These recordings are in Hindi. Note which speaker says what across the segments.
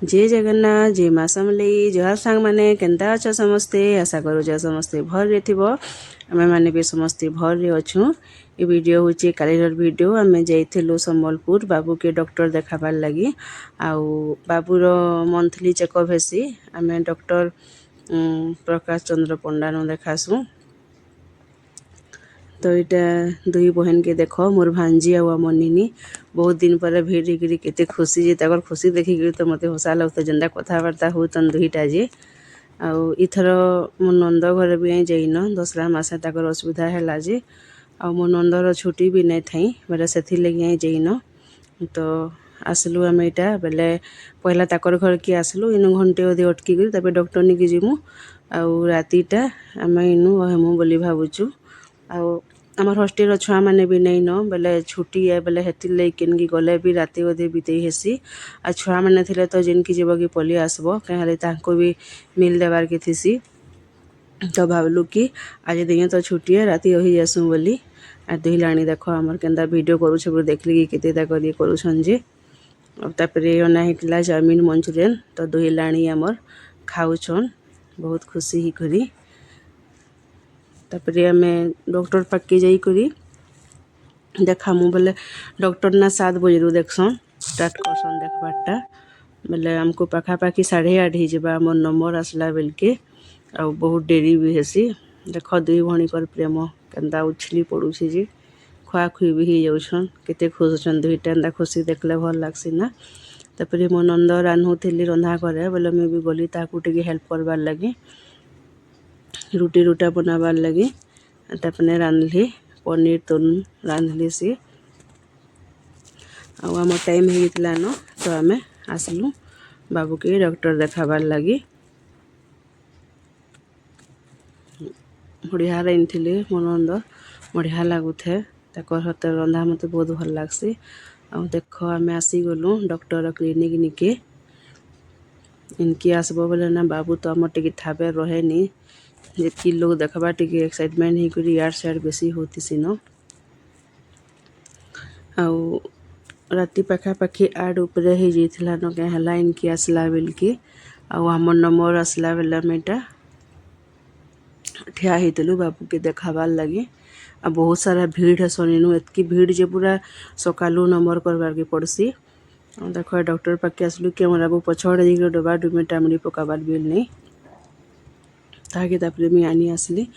Speaker 1: जय जगन्नाथ जय माँ समलेई जहर सांग मैंने केन्ता अछ समस्ते आशा करूछ समस्ते भर थिबो आमे माने भी समस्ते भर रे अछु। ये वीडियो होची कालीर वीडियो आमे जाइथिलु संबलपुर बाबू के डॉक्टर देखाबार लगी आउ बाबूर मंथली चेकअप हेसी आमे डॉक्टर प्रकाश चंद्र पंडा नु देखासु। तो यहाँ दुई बहन के देख मोर भांजी आ मनिनी बहुत दिन पर भेट होकर केते खुशी जे तकर खुशी देखिक तो मत हसा लगता जेनता कथबार्ता होतन दुईटा जे आउ इथर मो नंद घर भी जाइन दसरा मसे तक असुविधा है जे आ मो नंदर छुट्टी भी नहीं थी बोले से लगे जाइन तो आसलु आम यहाँ बेले पहला ताकर घर के आसलु इन घंटे अधे अटकी कर डॉक्टर निकी जीमु आउ रातीटा आम इनु हेमु बोली भावुचु आउ आमर हस्टेल छुआ मैंने भी नहीं न बेले छुट्टी है बेले हेतिर लगे केनकी गले भी राति अधे बीते हेसी आ छुआ मैंने थे तो जिनकी जीव कि पलि आसब कहीं भी मिल देवार के थीसी तो भावलु कि आज दिन तो छुट्टी है राति रही जासु बोली आ दुहिलाणी देख आमर केन्ता वीडियो करुछ देखली कि केते कर करुछन जे तापर अना होता चाउमिन मंचूरियन तो दुहिलाणी आमर खाऊछन बहुत खुशी ही करी तापर आम डॉक्टर पाके जाइकरी देखामु बोले डॉक्टर ना 7 बजे देखसन स्टार्ट करसन देखबारटा बोले आमको पाखापाखि 8:30 हो जावा मोर नंबर आसला बेलके आ बहुत डेरी भी हेसी देख दुई भणी कर प्रेम केन्ता उछली पड़ुछि जे खुआखुई भी हो जाउछन केते खुश छन दुईटा एंता खुशी देखले भल लागसी ना। तापर मो नंद रान्हुथिली रंधा करे बोले मैं भी गली ताकू टिके हेल्प करबार लगी रुटी रुटा बनाबार लगी तापने रांधली पनीर तुन रांधली सी आम टाइम होता न तो आम आसलु बाबू के डॉक्टर देखाबार लगी बढ़िया रांधि मो नंद बढ़िया लगुथे ताकर हाथ रंधा मत बहुत भल लगसी आ देख आम आसीगलु डॉक्टर क्लिनिक निके इनकी आसब बोले ना बाबू तो आम टे थाबे रहे नी जी लोग देखबा टे एक्साइटमेंट ही करी यार सार बेसी होती सीन आउ राति पाखापाखि 8 उपरे हो जाइथिला न क्या हला इनकी आसला बेलके आउ हमर नंबर आसला बेला मेटा ठिया होइतलु बाबू के देखाबार लगी आ बहुत सारा भीड़ है सनिनु एतकी भीड़ जे पूरा सकालू नंबर करबार के पड़सी देख डॉक्टर पाके आसलु कैमरा को पछड़े जाइक डबा डुमे टामड़ी पकाबार बिल नहीं ताकि तापर मुझे आनी आसली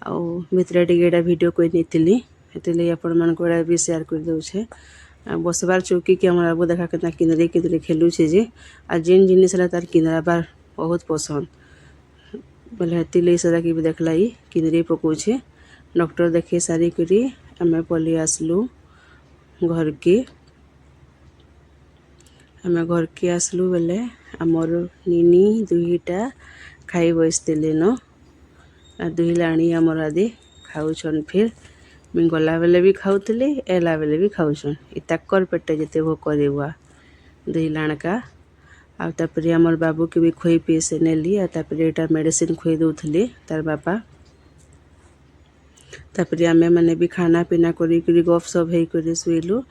Speaker 1: आउ भितर टे वीडियो कोई नहीं हेतिले आपण मानक भी शेयर कर दउछे बसबार चौकी के हमारा बाबू देखा केतना किनरे खेलुछे जे आ जेन जिनिस तार किनराबार बहुत पसंद बोले हेतिले सारा कि देखला किनरे पकाउछे डॉक्टर देखे सारी करी आम पलि आसलु घर के आसलु बेले आमर निनी दुईटा खाई बसते न आ दुहिलाणी आमर आदि खाऊछन फिर मैं गला बेले भी खाऊली एला बेले भी खाऊछन ताकर पेटे जिते भोक देवा दुहिलाणका आ तापर आमर बाबू के भी खुई पी से नेली आ तापर एटा मेडिसिन खुई दउथली तार बापा तापर आमे माने भी खाना पीना करी गप सप हे करी शुइलु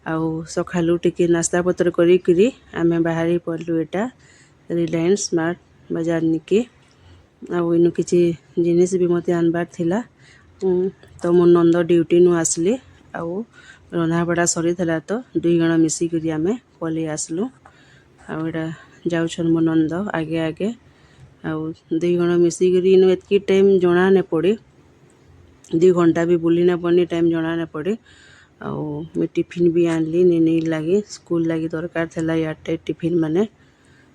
Speaker 1: आउ सखालु टिके नास्ता पत्र करी आमे बाहरी पड़लु एटा रिलायंस स्मार्ट बाजार निके आउ इन किसी जिनिस भी मते आनबार थिला तो मो नंद ड्यूटी नु आसली आउ रंधा बड़ा सरी थिला तो दुई जण मिसी करी आमे पलि आसलु आउ एटा जाउछन मो नंद आगे आगे आउ दुई जण मिसी करी इन एतकी टाइम जणा ने पड़े 2 घंटा भी बुली ना पड़नी टाइम जना ना पड़े आउ मैं टिफिन भी आनली नहीं लगी स्कूल लगी दरकार थला याटे टिफिन माने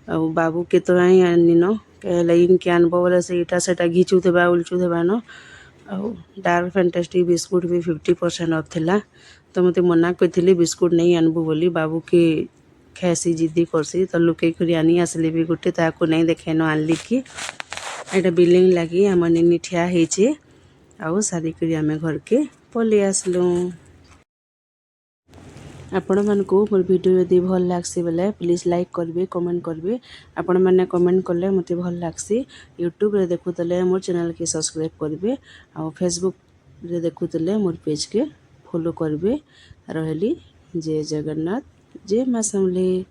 Speaker 1: आउ बाबू के तो आई आनी न कहला के आनब बोले से घिचुवा उलचुवा न आउ डार्क फैंटास्टिक बिस्कुट भी 50% ऑफ थिला तो मते मना करी बिस्कुट नहीं आनबू बोली बाबू के खासी जिद्दी करसी तो लुके करी आनी आसली भी गोटे ताको नहीं देखे न आनली कि एटा बिल्डिंग लगी आम निनी ठिया होइछे आउ सारी करी आमे घर के पलि आसलु आपण मानकु मोर वीडियो यदि भल लागसी बेले प्लीज लाइक करबे कमेंट करबे आपण माने कमेंट करले मते भल लागसी यूट्यूब रे देखुतले मोर चैनल के सब्सक्राइब करबे आ फेसबुक रे देखुतले मोर पेज के फॉलो करबे रहली जय जगन्नाथ जय माँ समलेई।